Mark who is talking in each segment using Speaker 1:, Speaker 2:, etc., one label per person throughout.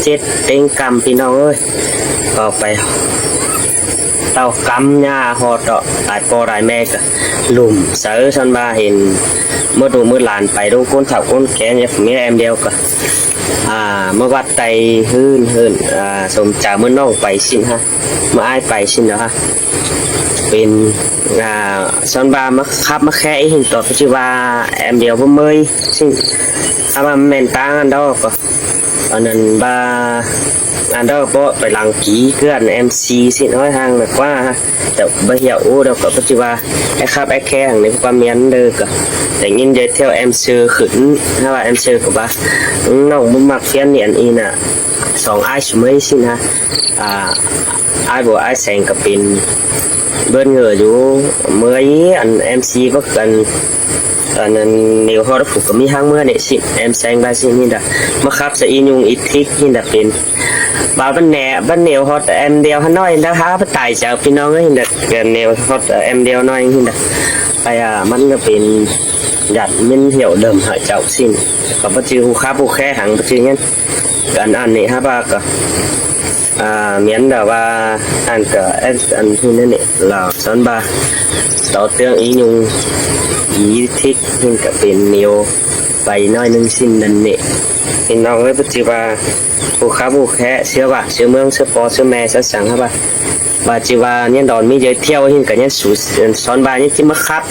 Speaker 1: เจ็ดเต็งกำพี่น้องเอ้ยก็ไปเต่ากำหญ้าหอดดอกหลายปอหลายแม่ก็หลุมเสือชันบาเห็นเมื่อดูเมื่อหลานไปดูก้นเถาก้นแขนเนี่ยผมมีแอมเดียวก็เมื่อวัดไตฮื่นสมจ่าเมื่อน้องไปสินฮะเมื่ออ้ายไปสินนะฮะเป็นชันบามาขับมาแค่เห็นต่อปัจจุบันแอมเดียวเพิ่มเมยสิถ้ามันแมนตางอันดอกก็อันนั้นบาอันดอกเพราะไปหลังกี่เพื่อนเอ็มซีสิน้อยทางแบบว่าแต่บะเหี่ยวโอ้เดี๋ยวก็ปัจจุบันไอ้ครับไอ้แค่ในความเมียนเด้อก็แต่ยินเดียเที่ยวเอ็มซีขึ้นถ้าว่าเอ็มซีก็บ่าน้องมุมมักเทียนเนี่ยอีน่ะสองไอ้สมัยสินะไอ้บอกไอ้แสงก็เป็นเบิ้ลเงยอยู่เมื่ออันเอ็มซีก็กันอันนั้นเนียวฮอดผูกก็มีห้างเมื่อเนี่ยสิเอ็มแซงได้สินี่ดะมาครับจะอียุงอีทิกนี่ดะเป็นบ่าวบ้านแหน่บ้านเนียวฮอดเอ็มเดียวฮะน้อยนะคะไปตายจากพี่น้องก็นี่ดะเกินเนียวฮอดเอ็มเดียวน้อยนี่ดะไปมันก็เป็นหยัดมันเหี่ยวเดิมหายเจ้าสิ้นกับปัจจุบันค้าผู้แค่หังปัจจุบันกันอันนี้ฮะบ้าก็เหมือนแบบว่าอันก็อันที่นั่นเนี่ยเราสอนบาต่อเตืองอียุงอีทิกนี่ก็เป็นเนียวไปน้อยนึงสิ้นนั่นเนี่ยพี่น้องเลยปัจจุบันผู้ค้าผู้แค่เชื่อว่าเชื่อเมืองเชื่อปอเชื่อแม่เชื่อสังครับปัจจุบันเนี่ยดอนมีเยอะเที่ยวหินกันเนี่ยสูสอนบาเนี่ยจิมาคับ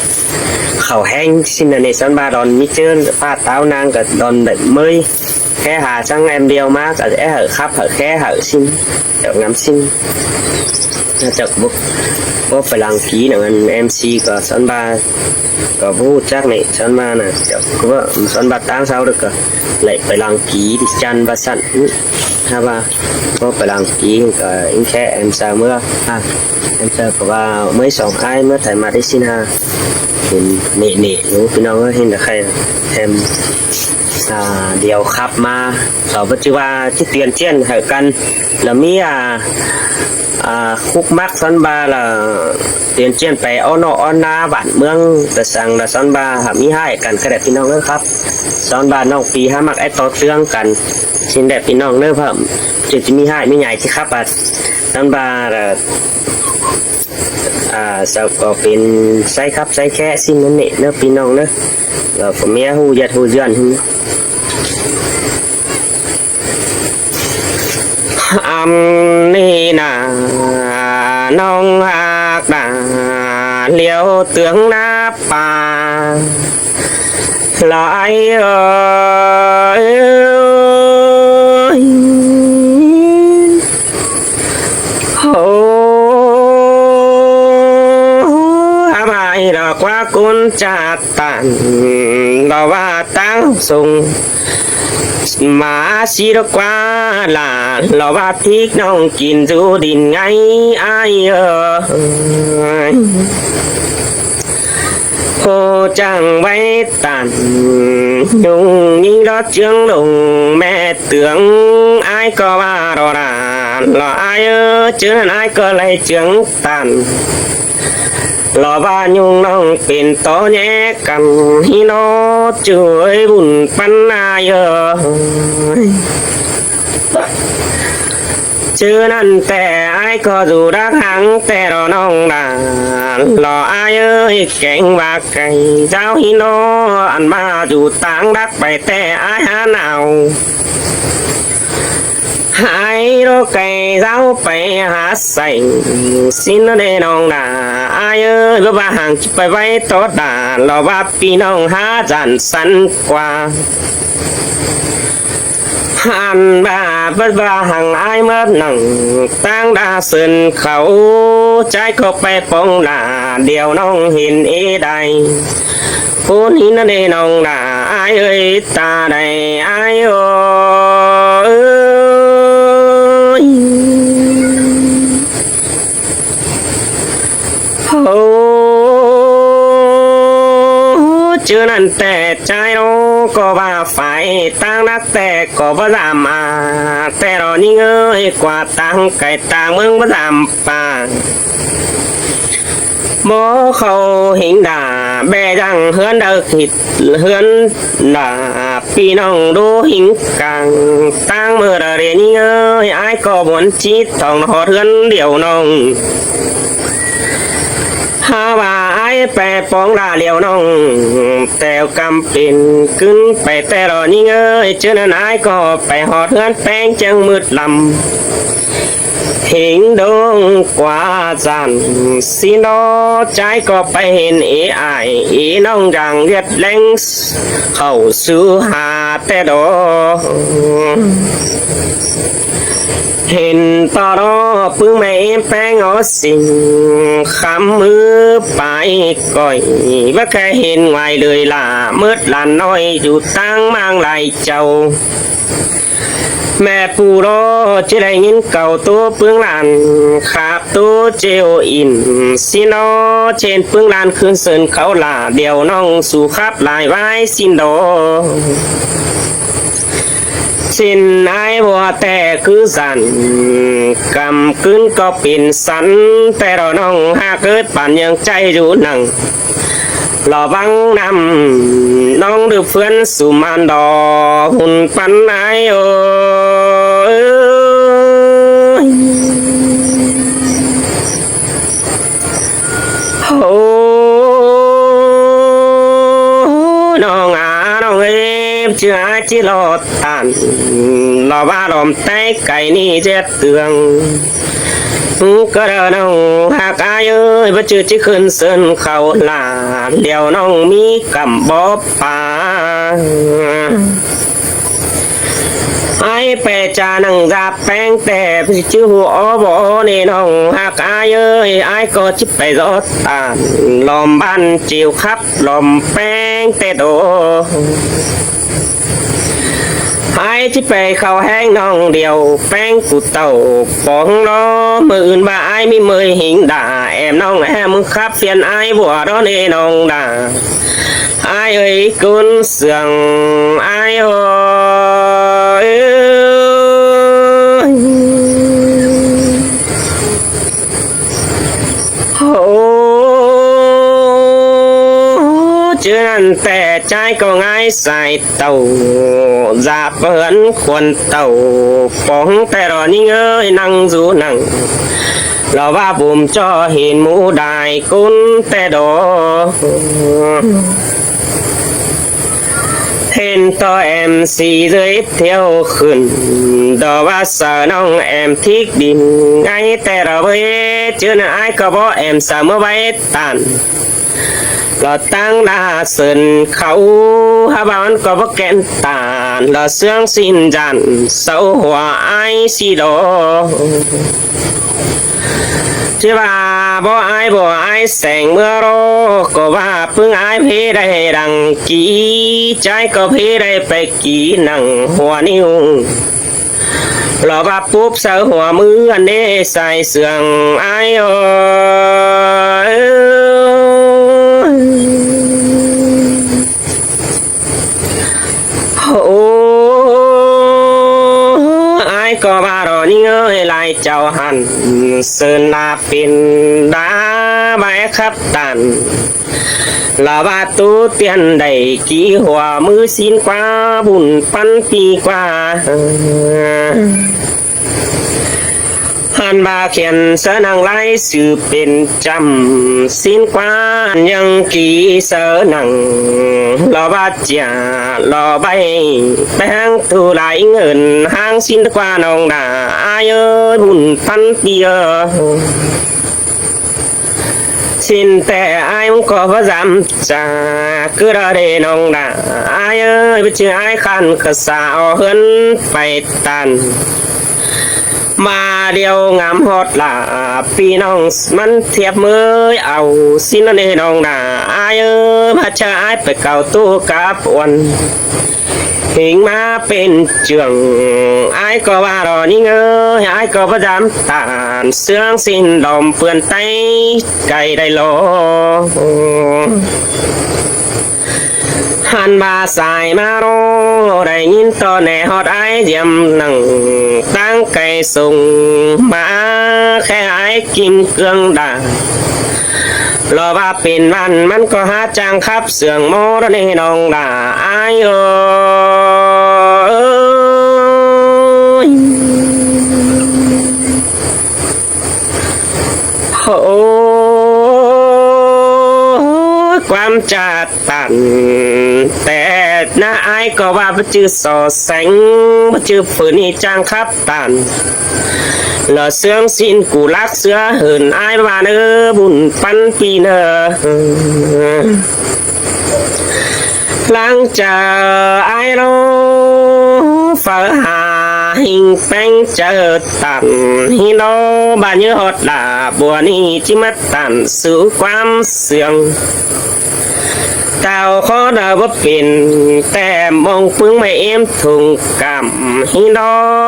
Speaker 1: เขาแห้งสิ้นนั่นเนี่ยสอนบาดอนมีเจอป้าเต้านางกับดอนแบบเมยแค่หาจังเอ็มเดียวมากแต่เหอะครับเหอะแค่เหอะสิ้นเดี๋ยวงามสิ้นน่าจะบุกไปหลังผีหนึ่งอันเอ็มซีก็สอนบาก็พูดจักนี่สอนมาน่ะเดี๋ยวก็ว่าสอนบาตั้งเสาดึกก็เลยไปหลังผีดิจันบาสันฮะว่าก็ไปหลังผีก็อินแค่เอ็มซาเมื่อเอ็มซาก็ว่าเมื่อสองไอ้เมื่อถ่ายมาได้สินะเป็นเน่รู้พี่น้องก็เห็นแต่ใครแอมเดี๋ยวขับมาต่อปัจจุบันที่เตียนเชียนเหกันแล้วมีคุกมักสันบาละเตียนเชียนไปอ้อนอ้อนนาบ้านเมืองแต่สั่งละสันบามีให้กันกระเด็ดพี่น้องเลยครับสันบาน้องปีห้ามักไอต่อเตื้องกันชินเด็ดพี่น้องเนื้อเพิ่มจะมีให้มีใหญ่ที่ครับสันบาสับก็เป็นไส้ครับไส้แค่สิ้นนั่นเองเนื้อพี่น้องเนื้อเราก็มีหูยัดหูยันนี่นะน้องหักด่าเลี้ยวเตืองหน้าป่าลอยโอ้อะไรดอกว่ากุญจัดตันเราว่าตั้งส่งมาสิรกว่าล่ะเราว่าทิกน้องกินจูดินไงไอ้โหจังไว้ตันยุงยิ่งรถเจืองลงแม่เตืองไอ้ก็ว่ารอราเราไอ้เจืองไอ้ก็เลยเจืองตันรอว่ายุงน้องเป็นโตแยกกันฮิโนช่วยบุญปันนาเยอะชื่อนั่นแต่ไอ้ก็อยู่รักหังแต่รอน้องนานรอไอ้เก่งว่าไก่เจ้าฮิโนอันมาอยู่ต่างรักไปแต่ไอ้หาหนาวหายโรคไก่เจ้าไปหาใส่สิ้นเดน้องนาไอ้รู้ว่าห่างไปไว้ต่อด่านรอว่าพี่น้องหาจันสันกว่าหันบาบัดว่าห่างไอ้เมื่อหนังตั้งดาเสินเขาใจก็ไปปองหน้าเดียวน้องเห็นใดผู้นี้นั่นเองน้องด่าไอ้ตาใดไอ้เจอนั่นแต่ใจเราก็ว่าฝ่ายตั้งนักแต่ก็บ่ดำมาแต่เรานี่เงยกว่าตั้งไก่ต่างเมืองบ่ดำป่าโมเขาหิงด่าแบดังเฮือนเดิกหิดเฮือนด่า พี่น้องดูหิงกังตั้งเมื่อเรียนเอ้ยไอ้ก็บนจิตต้องหอดเรือนเดี่ยวน้องหาว่าไอ้แปรปองลาเลียวน้องแต่กำเป็นขึ้นไปแต่รอนี่เอ้ยเจอนั้นไอ้ก็ไปหอดเรือนแป้งจังมืดลำเห็นดงกว่าจันสินอใจก็ไปเห็นไอน้องดังเรียดแรงเข้าสู่หาแต่ดอเห็นตอรอพึ่งไม่แป้งเอาสิ่งคำมือไปก่อยว่าแค่เห็นไว้เลยล่ะมืดหลานน้อยอยู่ตั้งมังไหลเจ้าแม่ปูรอจะได้ยินเก่าตัวปึ้งลานขาบตัวเจวอินสินอเช่นปึ้งลานคืนเสินเขาลาเดียวน้องสู่ครับลายไว้สินดอสินไอ้บัวแต่คือสันกำขึ้นก็เป็นสันแต่เราน้องหาเกิดป่านยังใจอยู่หนังหล่อบังนำน้องดูเฟื่อนสู่มันดอหุ่นปันไอโอโอ้น้องน้องเอฟเชื่อจิรอดตันหล่อบ้าหลอมไตไก่นี่เจ็ดเตืองก็เดินน้องหากอายเอ้ยบ่จืดที่ขึ้นเส้นเขาลาเดี๋ยวน้องมีกำบ่ป่าไอ้เปจานังจับแป้งแต่ชื่อหัวบ่นี่น้องหากอายเอ้ยไอ้ก็จิบไปรถตาลมบ้านจิวครับลมแป้งแต่โดไอ้ที่ไปเข้าแห้งน้องเดียวแป้งกูเต่าปองล้อมืออื่นบ่าไอ้มีมือหิงด่าแอมน้องแอมครับเปลี่ยนไอ้บัวร้อนเอน้องด่าไอ้เอ้ยกุนเสียงไอ้โอ้โอ้เจอนั่นแต่ใจก็ง่ายใส่เต่าจะเปินควรเต่าปองแต่รอนี่เอ้ยนั่งจูนั่งเราว่าบุมจ่อเห็นหมูได้กุนแต่ดอเห็นต่อแอมสีเลยเที่ยวขึ้นดอว่าสาน้องแอมทิกดินไงแต่เราเว้เจอหน้าไอ้ก็บอกแอมสามไว้ตันเราตั้งดาเสินเขาฮาบานก็บอกแกนตาเราเสื่องสินจันเสาหัวไอสีดอที่ว่าบ่ไอ้แสงเมื่อรอก็ว่าเพิ่งไอ้เพได้ดังกี่ใจก็เพได้ไปกี่นั่งหัวนิ้วรอว่าปุ๊บเสาหัวมืออันนี้ใส่เสื่องไอ้โอ้ก็บารอนี่เอ้ยลายเจ้าหันเสินนาเป็นดาใบครับตันลาบาตูเตียนได้กี่หัวมือสินกว่าบุญปันปีกว่าหันบาเขียนเสนังไล่สื่อเป็นจำสินกว่ายังกี่เสนังรอบาจ่ารอใบแบงตูไหลเงินห้างสินกว่าน้องด่าอายบุญพันปีสินแต่อายมันก็พระจำจากระเดน้องด่าอายไปเจอไอ้ขันกระสาวเฮินไปตันมาเดียวงามฮอดล่ะพี่น้องมันเทียบมือเอาสินเนน้องด่าอายพระชายไปเก่าตู้กับวันหิงมาเป็นเจืองไอ้ก็ว่ารอนี่เงยไอ้ก็ประจำตานเสื่องสินดอมเปื่อนไตไก่ได้โลหันบาสายมาโรได้ยินตอนแหนฮอดไอ้เยี่ยมนั่งตั้งไก่ส่งมาแค่ไอ้กินเครื่องด่า รอว่าเป็นวันมันก็หาจังครับเสื่องโมรนี่น้องด่าอายเอ้ยโอ้ความจัดตันแต่น้าอายก็ว่าบ่จื้อสอแสงบ่จื้อฝืนนี่จังครับตันหล่อเสืองสิ้นกูรักเสือเหินอายบ้านบุญปันปีเนอหลังจากอายรอฝ่าหาหิงแป้งเจอตันฮิโนบานเยอดลาบัวนี้จิมัดตันสู่ความเสื่องเต่าขอดาว่าเป็นแต่มองปึ้งไม่เอ็มถุงกำฮิโน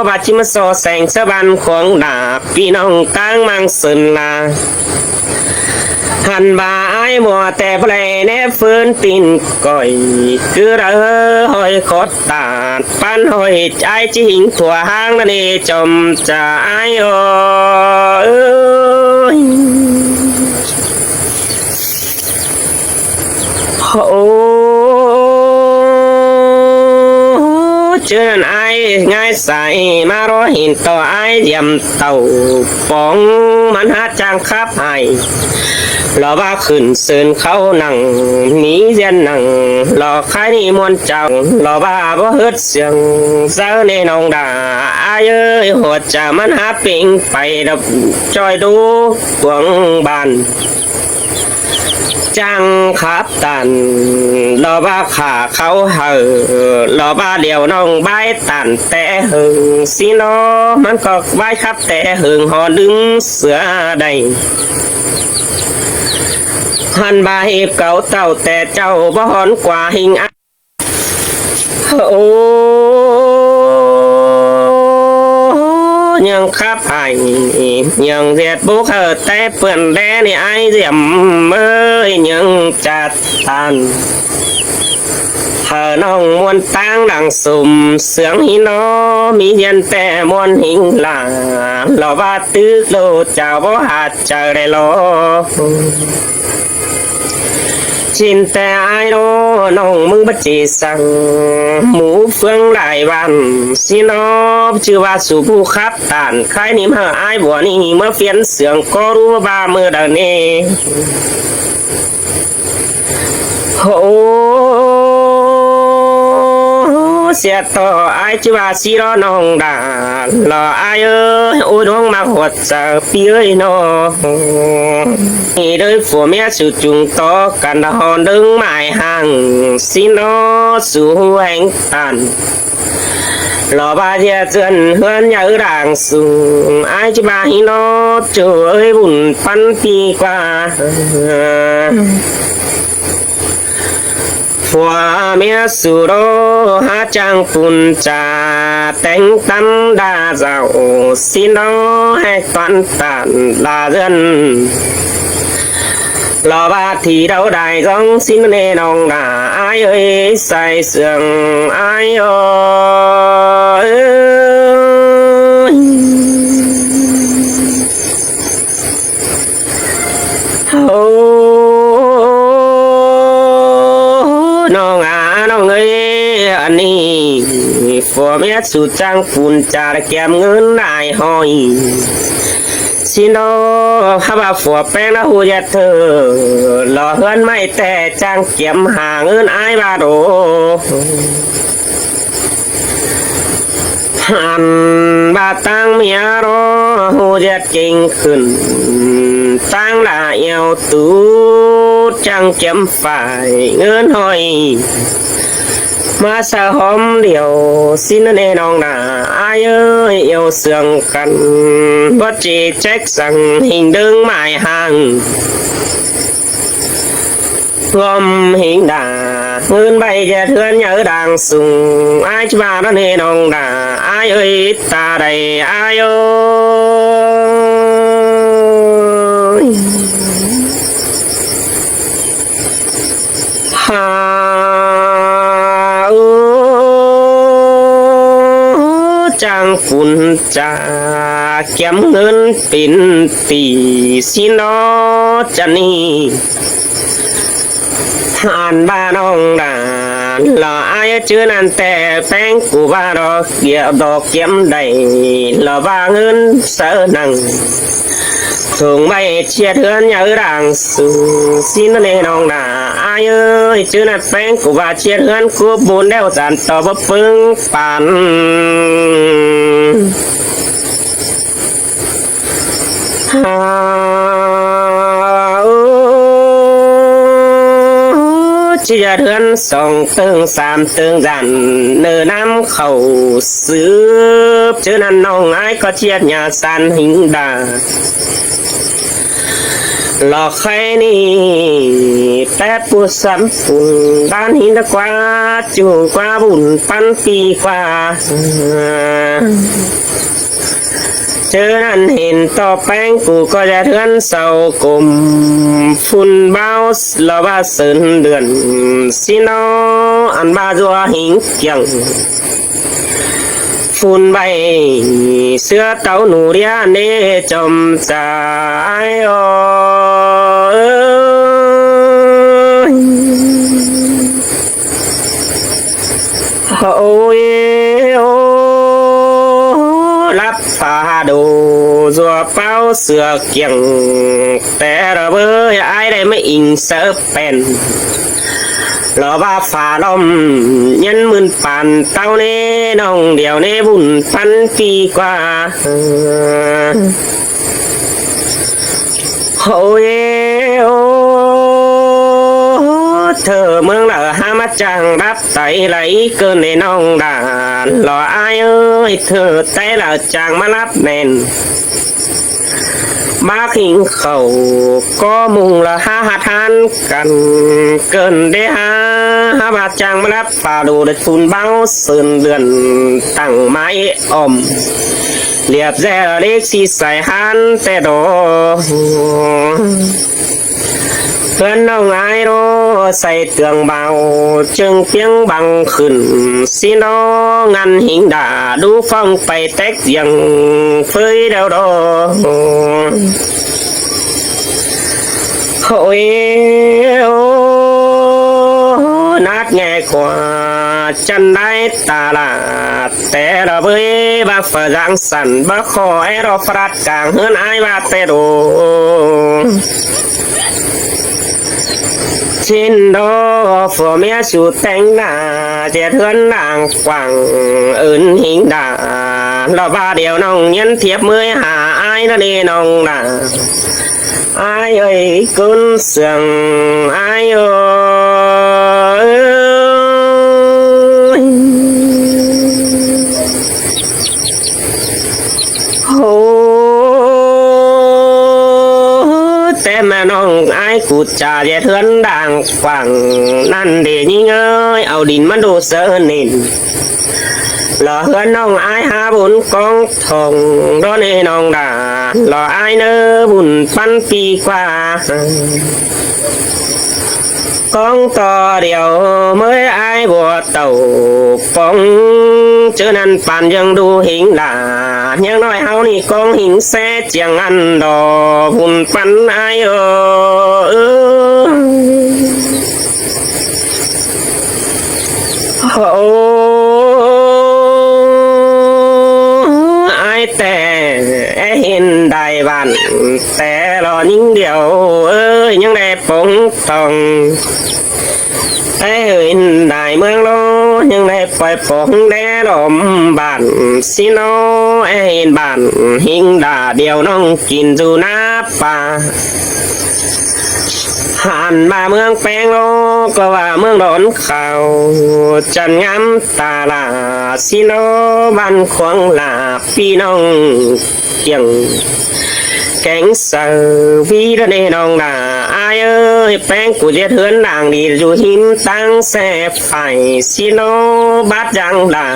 Speaker 1: บาจิมาโซแสงสะบันของดาพี่น้องตั้งมังสนลาหันบ่าไอ้มัวแต่เพลแนบฟื้นตินก่อยคือเรอหอยขดตาดปันหอยใจจิหิงถั่วห้างนั่นเอจมจะไอ้โอ้เจอไอ้ง่ายใส่มารอหินต่อไอ้เยี่ยมเต่าปองมันหาจางคับให้รอว่าขึ้นเสินเขานั่งหนีเสียนนั่งรอใครนี่มวนจังรอว่าบ่เฮ็ดเสียงเจ้าในน้องด่าอายเอ้ยหัวจะมันหาปิงไปดับจอยดูกวงบ้านจังขับตันรอว่าขาเขาเหอรอว่าเดี๋ยวน้องใบตันแต่หึงสิโนมันก็ใบขับแต่หึงหอดึงเสือใดหันบาเห็บเก่าเต่าแต่เจ้าบ่หอนกว่าหิงโอ้ยังขับไห้ยังเสียดบุกเธอแต่เปื่อนแดนี่ไอเสียมเอ้ยยังจัดตันเธอน้องมวนตั้งดังสุ่มเสียงหินอมีเย็นแต่มวนหิงลาเราว่าตึกโลเจ้าบ่หาเจอได้หรอชินแต่ไอ้โนน้องมึงบัจจีสั่งหมูเฟืองหลายวันสินอบชื่อว่าสู่ผู้ขับตานใครนี่มาไอ้บัวนี่เมื่อเฟียนเสียงก็รู้ว่าเมื่อเดินนี้โอ้เสียต่อไอ้ชื่อว่าสิรอน้องด่าหล่อไอ้เอ้ยโอ้ดวงมาหัวใจพี่เอ้ยน้องนี่เด้อผัวเมียสู่จุงต่อกันหอนดึงหมายห่างสินอสู่แหงตันหล่อบาเทียเจือนเฮือนยาด่างสูงไอ้ชื่อว่าฮิโนจูเอ้ยบุญปันปีกว่าผัวเมียสุโรหาจังปุ่นจ่าแต่งตำดาเจ้าสิโนให้ตันตันลาเรือนรอบาที่เราได้จ้องสินเนน้องด่าไอ้เอ้ยใส่เสื่องไอ้เอ้ยโอ้น้องน้องเอ้ยอันนี้ผัวเมียสุดจังปุ่นจ่าแก้มเงินได้หอยสิโนฮับผัวแป้งนะหูยะเธอหล่อเฮือนไม่แต่จังเก็บหาเงินไอ้บาโดหันบาตั้งเมียรอหูยะเก่งขึ้นตั้งละเอวตูจังเก็บฝ่ายเงินหอยมาสะหอมเดียวสินเนน้องนาอายเอ้ยเอวเสื่องกันบ่จีแจ็คสั่งหิงดึงหมายห่างรวมหิงด่าเงินใบจะเทือนเยอะดังสูงอายจะมาแล้วเนน้องด่าอายเอ้ยตาใดอายเอ้ยหาจังป ฝุ่นจะเก็บเงินเป็นปีสินอจะนี่ผ่านบ้านน้องด่านรออายชื่อนั้นแต่แป้งกูว่าดอกเกี่ยวดอกเก็บได้รอว่าเงินเสนังถุงไม่เชียดเฮือนอย่าดังสู่สินเนน้องด่าอายเอ้ยชื่อนั้นแป้งกูว่าเชียดเฮือนกูบุญแล้วสันต่อบ่ปึงปันเชียดเฮือนสองตึงสามตึงดันเนื้อน้ำเข้าสืบชื่อนั้นน้องอายก็เชียดหยาสันหิงดาหลอกใครนี่แต่ผู้สัมปุนบ้านหินตะกว่าจูกว่าบุญปันปีกว่าเจอนั้นเห็นต่อแป้งกูก็จะเทือนเศร้ากลมฝุ่นเบาละว่าเสินเดือนสินออันบาจัวหิงเกียงฝุ่นใบเสื้อเต้าหนูเรียเนจมใจโอ้ยโอ้รับฟ้าดูจัวเป้าเสือเกียงแต่ระเบ้ยไอ้ได้ไม่อิงเสือเป็นรอว่าฝ่าลมยันหมื่นปันเต้าเน่น้องเดียวเน่บุญพันปีกว่าโอ้ยโอ้เธอเมืองเหล่าหามาจังรับไตไหลเกินในน้องด่านรออายเอ้ยเธอไตเหล่าจังมารับแน่นมาขิงเขาก็มุงละหาทานกันเกินได้หาบาดจังมารับป่าดูได้ฝุ่นเบาเสื่นเดือนตั้งไม้อมเรียบแย่เล็กสีใส่หันแต่โดเพื่อนน้องไอ้โรใส่เตืองเบาจึงเพียงบังขึ้นสิน้องงันหิงด่าดูฟังไปแตกยังเฟยเดาดอโอ้ยโอ้นัดแง่กว่าจันได้ตาลาแต่เราเบยบักฝรั่งสันบักคอยเราฟรัดกลางเฮือนไอ้ว่าแต่ดูชินโดฝัวเมียสูดแต่งหน้าเจียเทือนนางกว่างอื่นหิงด่าเราบ้าเดียวน้องยันเทียบมือหาไอ้นั่นเองน้องด่าไอ้เอ้ยกุนเสียงไอ้เอ้ยโอ้แต่แม่น้องไอ้กูจ่าเจียเทือนด่างกว่างนั่นเดี๋ยวนี้เงยเอาดินมาดูเสือนินหล่อเฮือนน้องอายหาบุญกองทองรอเนน้องด่าหล่ออายเนอบุญปันปีกว่ากองต่อเดียวเมื่ออายบัวเต่าปองเจอนั้นปานยังดูหิงด่ายังน้อยเฮานี่กองหิงแซ่เจียงอันดอบุญปันอายโอ้แต่เห็นได้บ้านแต่รอยิ่งเดียวยังได้ปงตองเห็นได้เมืองโลยังได้ปล่อยปงแดลมบ้านสิโนเห็นบ้านหิงด่าเดียวน้องกินจูน้าป่าหันมาเมืองแปงโลก็ว่าเมืองโดนเขาจันงามตาลาสิโนบ้านขวางลาพี่น้องเกียงแกงเสือวีระเนน้องด่าอายเอ้ยแป้งกูจะเถือนด่างดีอยู่หิมตั้งแสบไฟสิโนบัดยังด่า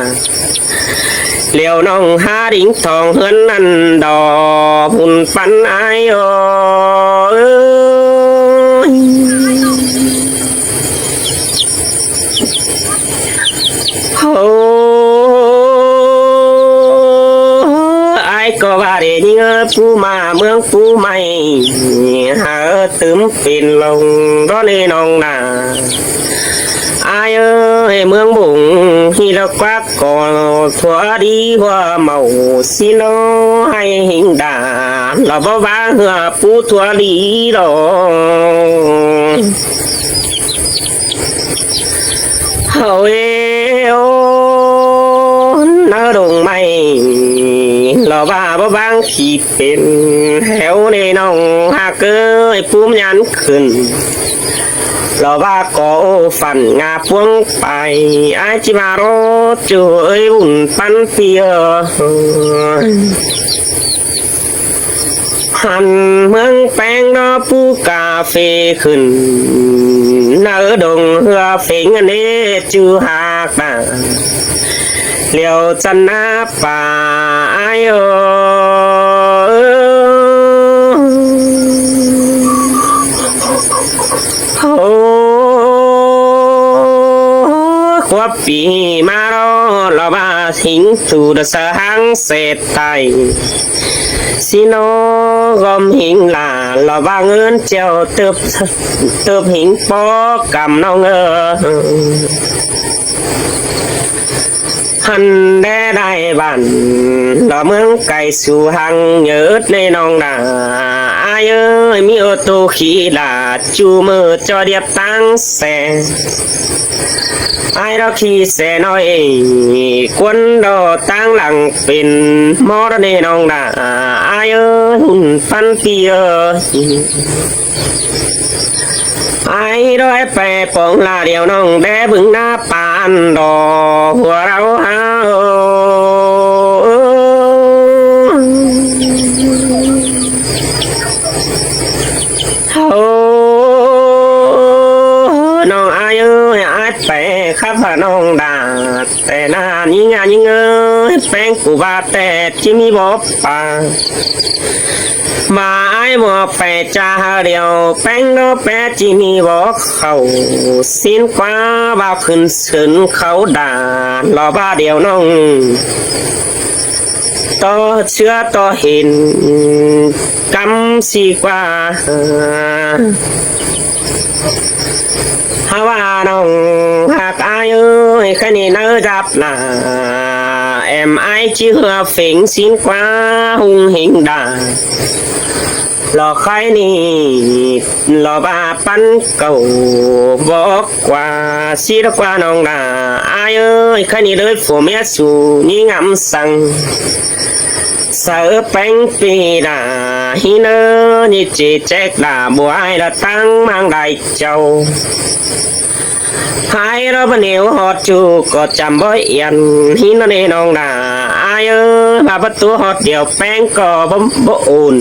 Speaker 1: เลี้ยวน้องหาดิ่งทองเฮือนนั่นดอพุ่นปันอายเอ้ยโอ้ ก็ว่าเดี๋ยวผู้มาเมืองผู้ใหม่หาตึมเป็นลงร้อนน้องนาอายเอ้ยเมืองบุงที่เราควักก่อนถั่วดีหัวเมาสิโนให้หิงด่าเราบ่ว่าเหือปูถั่วดีดอกเฮ้ยโอ้นาดงไม่เราบ้าบ่บางขีดเป็นแถวในน้องหากเกยปูมยันขึ้นเราบ้าก็ฝันงาพวงไปไอจิมาโรจุเอ้ยบุญปันเปียหันเมืองแปงรอปูกาเฟขึ้นเนื้อดงเหือเฝงอันนี้จือหากตาเลี้ยวจันนาป่าไอโอควบปีมารอเราบ้าทิ้งถูดสะหังเศษไตสิโนกอมหิงลาเราบ้าเงินเจ้าเติบหิงปอกำน้องหันได้บันเราเมืองไก่สู่หังเยิดในน้องนาอายเอ้ยมีโอโตขี้ลาจูมือจอเดียบตั้งแสไอเราขี้แสน้อยควนดอตั้งหลังเป็นมอดในน้องนาอายเอ้ยหุ่นฟันเปียไอ้ร้อยแปรปองลาเดียวน้องแด่บึงหน้าปานดอหัวเราหาน้องอายุอาจไปข้าพน้องดาแต่นานยิ่งงานยิ่งแป้งกูบาแต่ที่มีบอกป่ามาไอ้บ่ไปจ้าเดียวแป้งโนแปะจีมีบอกเขาสิ้นกว่าบ่าวขึ้นสืนเขาด่ารอบ้าเดียวน้องต่อเชื่อต่อเห็นกำสีกว่าฮาว่าน้องหากอายเอ้ยแค่นี้เนื้อจับหน้าแอมไอชื่อเฝงสิ้นกว่าหุงหิงด่าหลอกใครนี่หลอกบาปันเก่าบอกกว่าสิรกว่าน้องนาอายเอ้ยแค่นี้เลยผัวเมียสู่นี่งำสั่งเสือแป้งปีดาฮิเนอนี่จีแจกดาบัวไอละตั้งมังได้เจ้าหายเราเป็นเหนียวหอดจูก็จำบ่เอียนฮินนี่น้องนาอายเอ้ยมาประตูหอดเดียวแป้งก็บ่อุ่น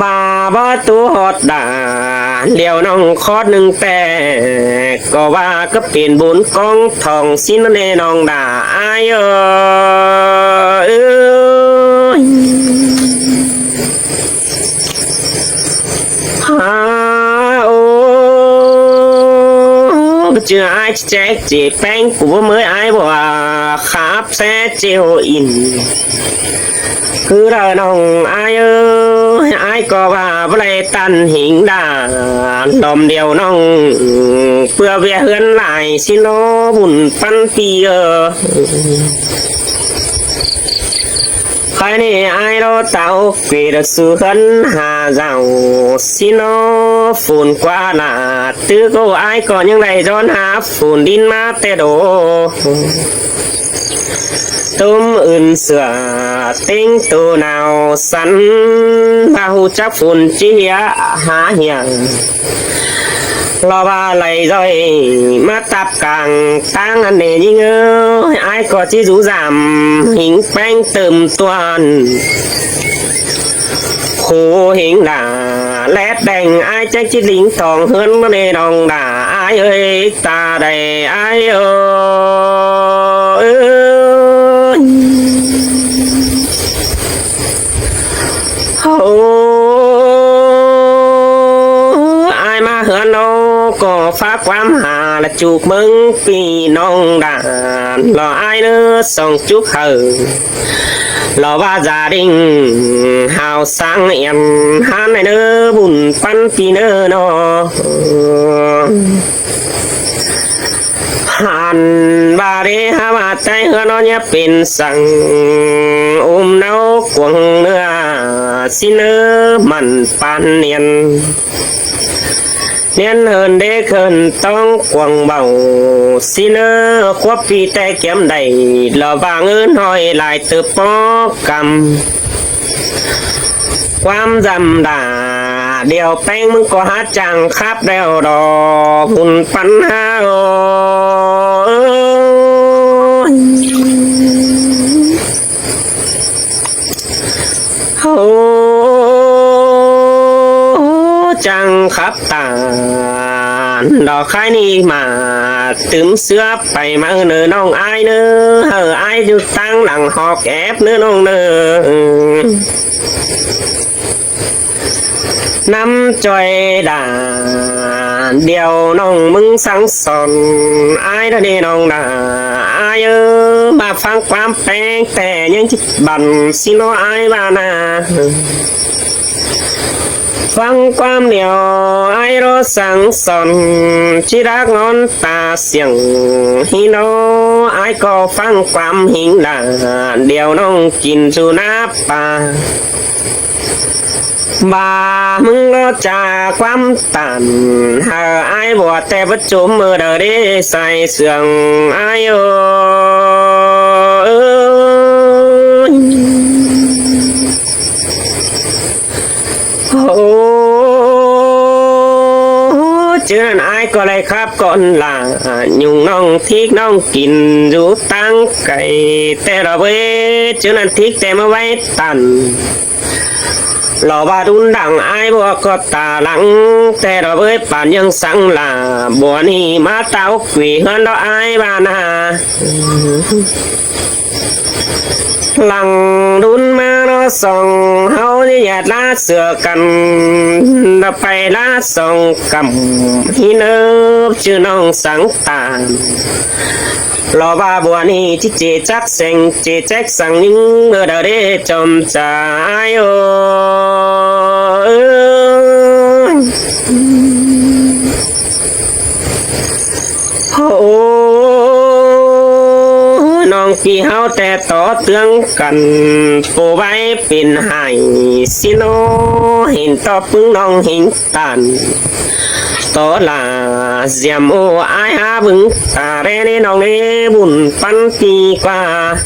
Speaker 1: มาบ่ตัวหอดด่าเลี้ยวน้องคอดหนึ่งแต่ก็ว่าก็เปลี่ยนบุญกองทองสินเนน้องด่าอายเอ้ยฮาโอ้เจอไอ้แจ๊กเจ็บแป้งกูเมื่อไอ้บอกขับแซ่เจียวอินคือเราน้องอายเอ้ยอายก็ว่าอะไรตันหิงด่าลมเดียวน้องเพื่อเวียเฮือนหลายสิโนบุญปันปีใครนี่อายเราเต่าเกลียดสู่ขันหาเจ้าสิโนฝุ่นกว่าหนาตื้อก็อายก่อนยังไรร้อนหาฝุ่นดินมาแต่โดตุ้มอื่นเสือติ้งตัวหนาวสันพาหูจับฝุ่นเจียหาเหียงรอว่าไหลร้อยมาตับกลางตั้งอันเนยิ่งไอ้ก็ที่สูจำหิงแป้งเติมตัวโคหิงด่าแลดแดงไอ้แจ็คจิลิงทองเฮือนมาในดองด่าไอ้เอ้ยตาใดไอ้เอ้ยโอ้ไอ้มาเฮือนโนก็ฝากความหา là chúc mừng vì nông đàn lo ai nữa xong chúc hờ lo ba gia đình hào sang em hát này nữa buồn pan vì nữa nó hàn ba đi ha ba tay hơ nó nhé pin sang nấu quăng nữa xin nữa mặn pan niên niên hơn đế hơn tông quăng bầu xin nữa khoác phi tay kiếm đầy lò vàng ơn hỏi lại từ bó cầm quam dầm đà điều bánhมึงcó hát chàng khắp đeo đò hùn bắn ha chàng khắp tàn đò khai ni mà tướm xưa bày mà nơ nông ai nơ hờ ai được tăng lặng họp ép nơ nông nơ năm trời đàn điều nông mừng sáng son ai đã đi nông đà ai ơ bà phang quam beng tè những chiếc bàn xin nó ai bà nà phang quam điều ai đó sáng son chỉ đã ngon ta xiềng hi nó ai có phang quam hình là điều nông kín dù nắp bà bà mừng lo trà quam tàn hờ ai bỏ tè bất chốm mơ đờ đế sai sườn ai ơi chứ ai có lại khắp con là nhung nông thích nông kín rú tăng cày tè đò bê chứ nên thích tè mơ váy tàn lò ba đun đằng ai bùa có tà lắng tè đó với bản nhân sáng là bùa ni má tao quỷ hơn đó ai bà nà lằng đun má nó sòng hao như nhạt lá sửa cần đập phải lá sòng cầm hi nớp chứ nông sáng tàn lò ba bùa ni chỉ chế chắc xanh chế chắc sang những người đời để chồng trả ai ơi nong kỳ hao tè tỏ tương cần phô bay pin hải xin ô hình to pưng nong hình tàn đó là diệm ô ai ha vững ta re nên nong nê buồn pan pi qua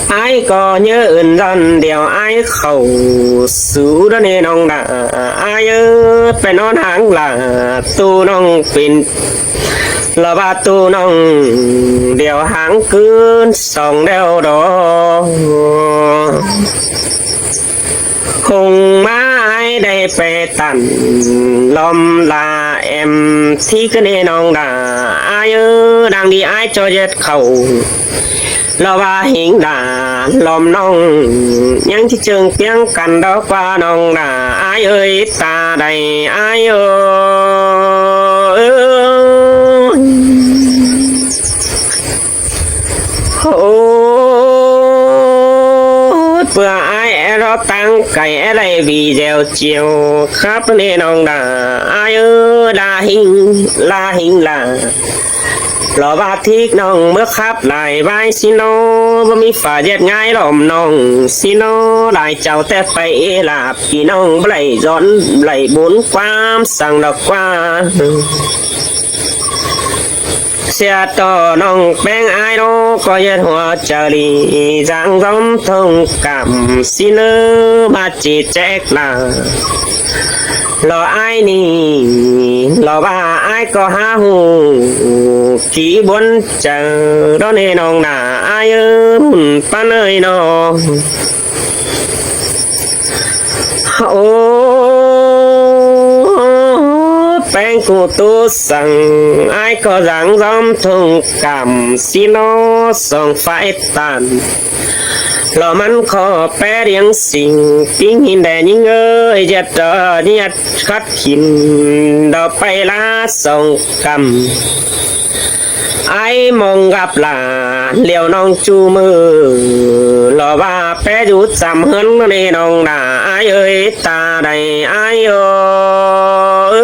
Speaker 1: ai có nhớ ơn dân điều ai khẩu sứ đó nên nong đã ai ơ phải non hàng là tu nong pin là ba tu nong điều hàng cứ sòng đeo đó hùng má ai đây về tận lom là em thi cái này nong đã ai ơ đang đi ai cho giết khẩu lo ba hình đã lom nong những chiếc trường tiếng cần đó qua nong đã ai ơi ta đây ai ơi vừa ai đó tăng cái đây vì gieo chiều khắp nên nong đã ai ơi là hình là lò ba thích nong bước khắp lại vai xin nó và mi phải giết ngay lòm nong xin nó lại chào tết phải là vì nong lại dọn lại bốn quam sang đọc qua xe to nong beng ai đó có giết hoa chờ đi giang giống thông cảm xin ơ mà chỉ trách là lò ai nì lò ba ai có há hù chỉ muốn chờ đó nên nong là ai ơ pan ơi nó beng của tôi rằng ai có dáng dom thông cảm xin nó sòng phải tàn lò mắn khó bé điếng xinh tiếng nhìn đè những ơi giật nhiệt khát khinh đò bay lá sông cầm ai mong gặp là liều nong chu mơ lò ba bé rút chạm hơn nên nong đã ai ơi ta đầy ai ơi